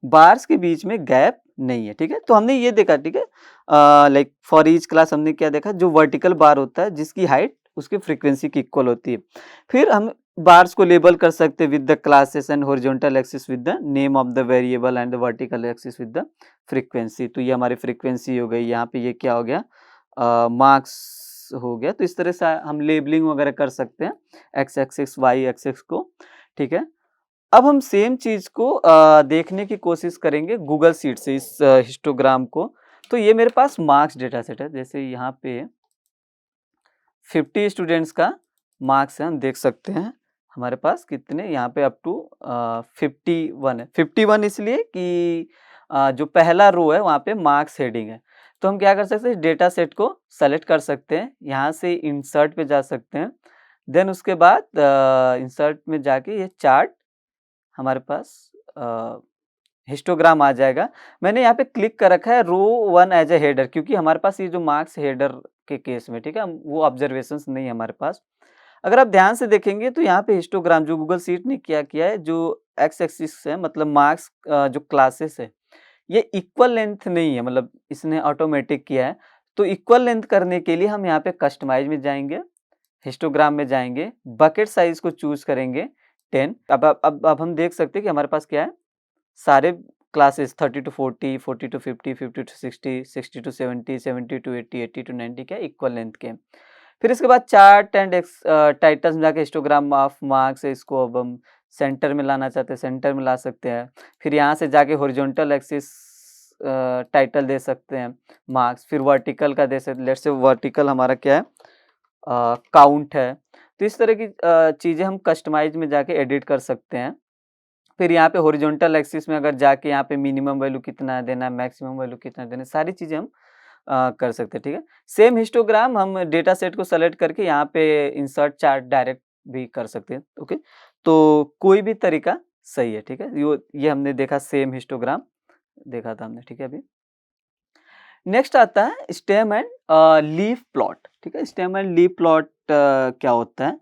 बार्स के बीच में गैप नहीं है। ठीक है, तो हमने ये देखा, ठीक है, लाइक फॉर ईच क्लास हमने क्या देखा, जो वर्टिकल बार होता है जिसकी हाइट उसकी फ्रीक्वेंसी की इक्वल होती है। फिर हम बार्स को लेबल कर सकते हैं with the classes and horizontal axis with the name of the variable and the vertical axis with the frequency. तो ये हमारी फ्रीक्वेंसी हो गई, यहाँ पे ये क्या हो गया, मार्क्स हो गया। तो इस तरह से हम लेबलिंग वगैरह कर सकते हैं एक्स एक्सिस वाई एक्सिस को, ठीक है। अब हम सेम चीज को देखने की कोशिश करेंगे गूगल शीट से, इस हिस्टोग्राम को। तो ये मेरे पास मार्क्स डेटा सेट है, जैसे यहाँ पे 50 स्टूडेंट्स का मार्क्स है, हम देख सकते हैं हमारे पास कितने यहाँ पे अप टू 51 है। 51 इसलिए कि जो पहला रो है वहाँ पे मार्क्स हेडिंग है। तो हम क्या कर सकते हैं, डेटा सेट को सेलेक्ट कर सकते हैं, यहाँ से इंसर्ट पे जा सकते हैं, देन उसके बाद इंसर्ट में जाके ये चार्ट हमारे पास हिस्टोग्राम आ जाएगा। मैंने यहाँ पे क्लिक कर रखा है रो 1 एज ए हेडर, क्योंकि हमारे पास ये जो मार्क्स हेडर के केस में, ठीक है, वो ऑब्जर्वेशंस नहीं है हमारे पास। अगर आप ध्यान से देखेंगे तो यहाँ पे हिस्टोग्राम जो गूगल शीट ने क्या किया है, जो एक्स एक्सिस है मतलब मार्क्स जो क्लासेस है ये इक्वल लेंथ नहीं है, मतलब इसने ऑटोमेटिक किया है। तो इक्वल लेंथ करने के लिए हम यहाँ पे कस्टमाइज में जाएंगे, हिस्टोग्राम में जाएंगे, बकेट साइज को चूज करेंगे 10। अब हम देख सकते हैं कि हमारे पास क्या है, सारे classes 30 to 40, 40 to 50, 50 to 60, 60 to 70, 70 to 80, 80 to 90 क्या इक्वल लेंथ के। फिर इसके बाद चार्ट एंड टाइटल्स में जाके हिस्टोग्राम ऑफ मार्क्स है, इसको अब हम सेंटर में लाना चाहते हैं, सेंटर में ला सकते हैं। फिर यहाँ से जाके हॉरिजॉन्टल एक्सिस टाइटल दे सकते हैं मार्क्स, फिर वर्टिकल का दे सकते हैं, लेट्स से वर्टिकल हमारा क्या है, काउंट है। तो इस तरह की चीज़ें हम कस्टमाइज में जाके एडिट कर सकते हैं। फिर यहाँ पे हॉरिजॉन्टल एक्सिस में अगर जाके यहाँ पे मिनिमम वैल्यू कितना देना है, मैक्सिमम वैल्यू कितना देना है, सारी चीज़ें हम कर सकते हैं, ठीक है। सेम हिस्टोग्राम हम डेटा सेट को सेलेक्ट करके यहाँ पे इंसर्ट चार्ट डायरेक्ट भी कर सकते हैं, ओके। तो कोई भी तरीका सही है, ठीक है। ये हमने देखा सेम हिस्टोग्राम देखा था हमने, ठीक है। अभी नेक्स्ट आता है स्टेम एंड लीफ प्लॉट, ठीक है। स्टेम एंड लीफ प्लॉट क्या होता है,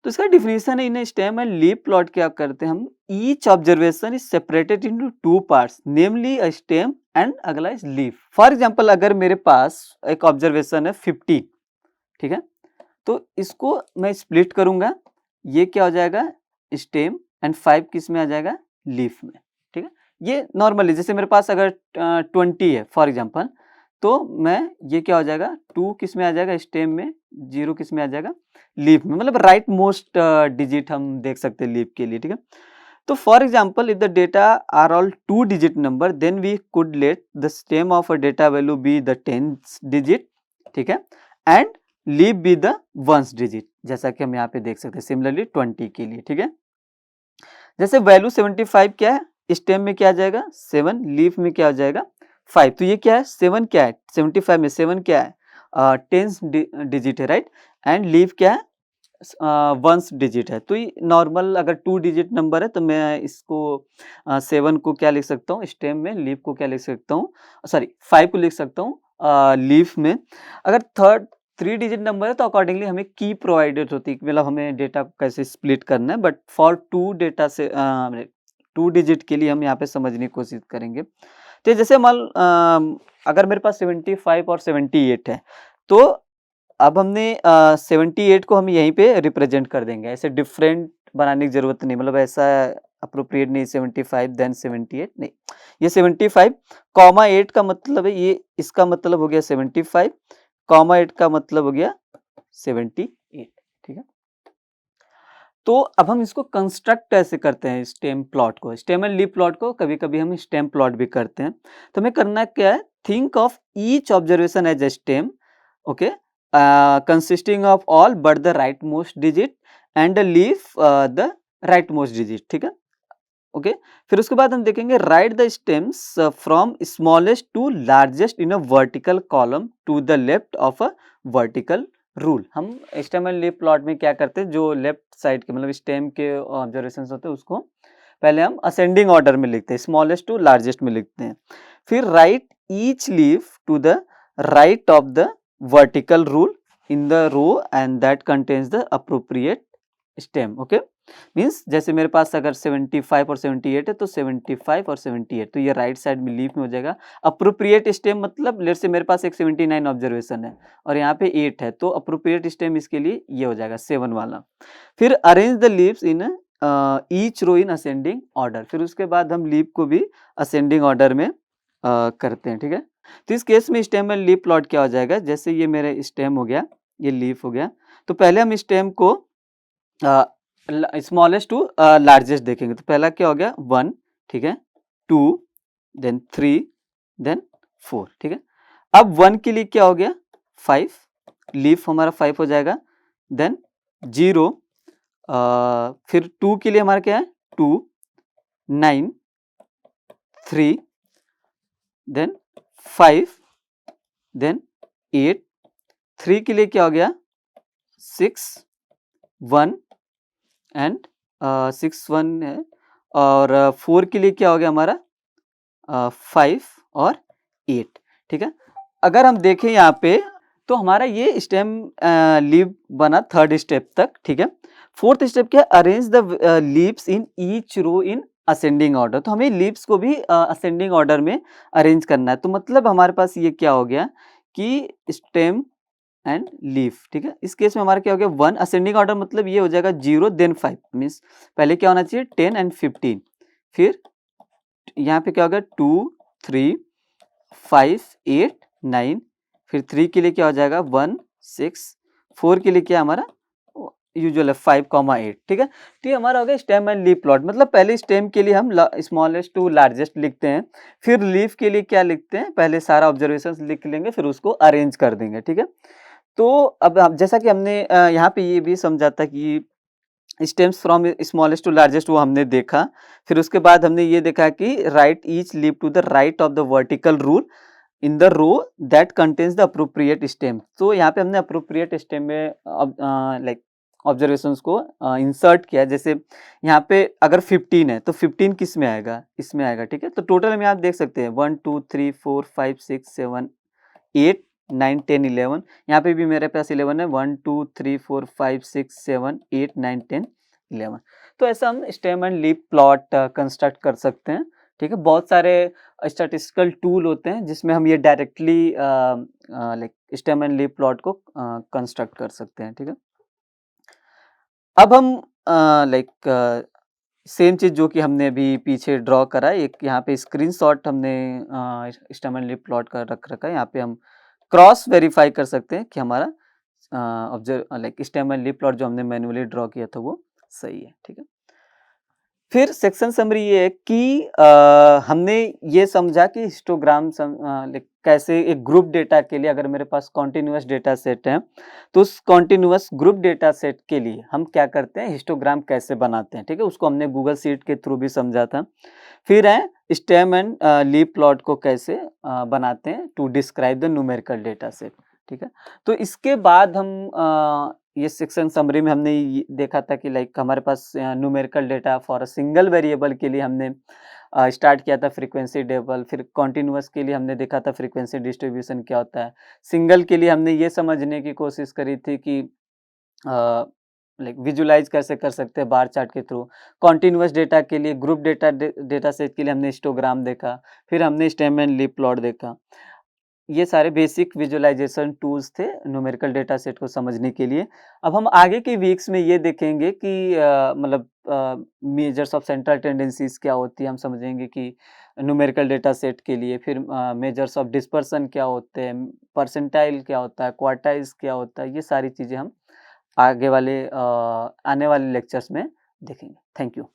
तो इसका डिफिनेशन है, इन स्टेम एंड लीफ प्लॉट क्या करते हैं हम, each observation is separated into 2 parts, namely a stem and अगला इज लीफ। फॉर एग्जांपल अगर मेरे पास एक ऑब्जर्वेशन है 50, ठीक है, तो इसको मैं स्प्लिट करूंगा, ये क्या हो जाएगा स्टेम एंड 5 किस में आ जाएगा, लीफ में, ठीक है। ये नॉर्मली जैसे मेरे पास अगर 20 है फॉर एग्जांपल, तो मैं ये क्या हो जाएगा 2 किस में आ जाएगा स्टेम में, 0 किस में आ जाएगा लीफ में, मतलब राइट मोस्ट डिजिट हम देख सकते हैं लीफ के लिए, ठीक है। तो for example if the data are all 2 digit number, then we could let the stem of a data value be the 10th digit, ठीक है, and leaf be the 1st digit, जैसा कि हम यहाँ पे देख सकते हैं। सिमिलरली 20 के लिए, ठीक है। जैसे वैल्यू 75 क्या है, स्टेम में क्या आ जाएगा 7, लीफ में क्या आ जाएगा 5। तो ये क्या है 7 क्या है, 75 में 7 क्या है 10th डिजिट है, राइट, एंड लीफ क्या है 1st डिजिट है। तो ये नॉर्मल अगर 2 डिजिट नंबर है तो मैं इसको 7 को क्या लिख सकता हूँ स्टेम में, लीफ को क्या लिख सकता हूँ, सॉरी 5 को लिख सकता हूँ लीफ में। अगर 3 डिजिट नंबर है तो अकॉर्डिंगली हमें की प्रोवाइडेड होती है, मतलब हमें डेटा को कैसे स्प्लिट करना है, बट फॉर 2 डेटा से 2 डिजिट के लिए हम यहाँ पे समझने की कोशिश करेंगे। तो जैसे अगर मेरे पास 75 और 78 है, तो अब हमने 78 को हम यहीं पे रिप्रेजेंट कर देंगे, ऐसे डिफरेंट बनाने की जरूरत नहीं, मतलब ऐसा अप्रोप्रिएट नहीं 75 देन 78 नहीं, ये 75 कॉमा 8 का मतलब है, ये इसका मतलब हो गया 75 कॉमा 8 का मतलब हो गया 78, ठीक है। तो अब हम इसको कंस्ट्रक्ट ऐसे करते हैं स्टेम प्लॉट को, स्टेम एंड लीफ प्लॉट को कभी कभी हम स्टेम प्लॉट भी करते हैं। तो हमें करना क्या है, think of each observation as a stem, okay, consisting of all but the right most digit and leaf the right most digit, ठीक है, ओके। फिर उसके बाद हम देखेंगे write the stems from smallest to largest in a vertical column to the left of a vertical rule. हम stem and leaf plot में क्या करते हैं, जो लेफ्ट साइड के मतलब स्टेम के ऑब्जर्वेशन होते हैं उसको पहले हम असेंडिंग ऑर्डर में लिखते हैं, स्मॉलेस्ट टू लार्जेस्ट में लिखते हैं। फिर write each leaf to the right of the vertical rule in the row and that contains the appropriate stem, okay. Means जैसे मेरे पास अगर 75 और 78 है तो 75 और 78, तो ये राइट साइड में लीफ में हो जाएगा। अप्रोप्रिएट स्टेम मतलब लेट्स से मेरे पास एक 79 ऑब्जर्वेशन है और यहाँ पे 8 है, तो अप्रोप्रिएट स्टेम इसके लिए ये हो जाएगा 7 वाला। फिर arrange the leaves in each row in ascending order, फिर उसके बाद हम लीफ को भी असेंडिंग ऑर्डर में करते हैं, ठीक है। तो इस केस में स्टेम एंड लीफ प्लॉट क्या हो जाएगा, जैसे ये मेरा स्टेम हो गया, ये लीफ हो गया, तो पहले हम स्टेम को स्मॉलेस्ट टू लार्जेस्ट देखेंगे। तो पहला क्या हो गया 1, ठीक है, 2, देन 3, देन 4, ठीक है। अब 1 के लिए क्या हो गया 5, लीफ हमारा 5 हो जाएगा, देन 0, फिर 2 के लिए हमारा क्या है 2, 9, 3, देन 5, देन 8, 3 के लिए क्या हो गया 6, 1 एंड 6 1 है, और 4 के लिए क्या हो गया हमारा 5 और 8, ठीक है। अगर हम देखें यहाँ पे तो हमारा ये स्टेम लीव बना थर्ड स्टेप तक, ठीक है। फोर्थ स्टेप क्या है, arrange the leaves in each row in ascending order, तो हमें लीव्स को भी असेंडिंग ऑर्डर में अरेंज करना है। तो मतलब हमारे पास ये क्या हो गया कि स्टेम एंड लीफ, ठीक है। इस केस में हमारा क्या हो गया 1, असेंडिंग ऑर्डर मतलब ये हो जाएगा 0 देन 5, मीन्स पहले क्या होना चाहिए 10 एंड 15, फिर यहाँ पे क्या होगा 2, 3, 5, 8, 9, फिर 3 के लिए क्या हो जाएगा 1, 6, 4 के लिए क्या हमारा यूजुअल है 5, 8, ठीक है। तो ये हमारा हो गया स्टेम एंड लीफ प्लॉट, मतलब पहले स्टेम के लिए हम स्मॉलेस्ट टू लार्जेस्ट लिखते हैं, फिर लीफ के लिए क्या लिखते हैं, पहले सारा ऑब्जर्वेशन लिख लेंगे, फिर उसको अरेंज कर देंगे, ठीक है। तो अब जैसा कि हमने यहाँ पे ये भी समझा था कि stems from smallest to largest वो हमने देखा, फिर उसके बाद हमने ये देखा कि write each leaf to the right of the vertical rule in the row that contains the appropriate stem. तो यहाँ पे हमने अप्रोप्रिएट स्टेम में लाइक ऑब्जर्वेशंस को इंसर्ट किया। जैसे यहाँ पे अगर 15 है तो 15 किस में आएगा, इसमें आएगा, ठीक है। तो टोटल हम यहाँ देख सकते हैं 1 2 3 4 5 6 7 8 9 10 11, यहाँ पे भी मेरे पास 11 है, 1 2 3 4 5 6 7 8 9 10 11। तो ऐसा हम stem and leaf plot construct कर सकते हैं, ठीक है। बहुत सारे स्टैटिस्टिकल टूल होते हैं जिसमें हम ये directly like stem and leaf plot को कंस्ट्रक्ट कर सकते हैं, ठीक है। अब हम लाइक सेम चीज जो कि हमने अभी पीछे ड्रॉ करा है, एक यहाँ पे स्क्रीनशॉट हमने स्टेम एंड लीफ प्लॉट का रख रखा है। यहाँ पे हम क्रॉस वेरीफाई कर सकते हैं कि हमारा observe like stem and leaf plot जो हमने मैन्युअली ड्रॉ किया था वो सही है, ठीक है। फिर सेक्शन समरी ये है कि हमने ये समझा कि हिस्टोग्राम लाइक कैसे एक ग्रुप डेटा के लिए अगर मेरे पास कॉन्टिन्यूअस डेटा सेट है तो उस कॉन्टिन्यूअस ग्रुप डेटा सेट के लिए हम क्या करते हैं, हिस्टोग्राम कैसे बनाते हैं, ठीक है। उसको हमने गूगल शीट के थ्रू भी समझा था। फिर है स्टेम एंड लीफ प्लॉट को कैसे बनाते हैं to describe the numerical data set, ठीक है। तो इसके बाद हम ये सेक्शन समरी में हमने ये देखा था कि लाइक हमारे पास numerical data for a single variable के लिए हमने स्टार्ट किया था फ्रीक्वेंसी टेबल, फिर कॉन्टिन्यूअस के लिए हमने देखा था फ्रीक्वेंसी डिस्ट्रीब्यूशन क्या होता है, सिंगल के लिए हमने ये समझने की कोशिश करी थी कि लाइक विजुलाइज कैसे कर सकते हैं बार चार्ट के थ्रू, कॉन्टिन्यूअस डेटा के लिए ग्रुप डेटा सेट के लिए हमने हिस्टोग्राम देखा, फिर हमने स्टेम एंड लीफ प्लॉट देखा। ये सारे बेसिक विजुअलाइजेशन टूल्स थे न्यूमेरिकल डेटा सेट को समझने के लिए। अब हम आगे के वीक्स में ये देखेंगे कि मतलब मेजर्स ऑफ सेंट्रल टेंडेंसीज क्या होती है, हम समझेंगे कि न्यूमेरिकल डेटा सेट के लिए, फिर मेजर्स ऑफ डिस्पर्सन क्या होते हैं, परसेंटाइल क्या होता है, क्वार्टाइल्स क्या होता है, ये सारी चीज़ें हम आगे वाले आने वाले लेक्चर्स में देखेंगे। Thank you.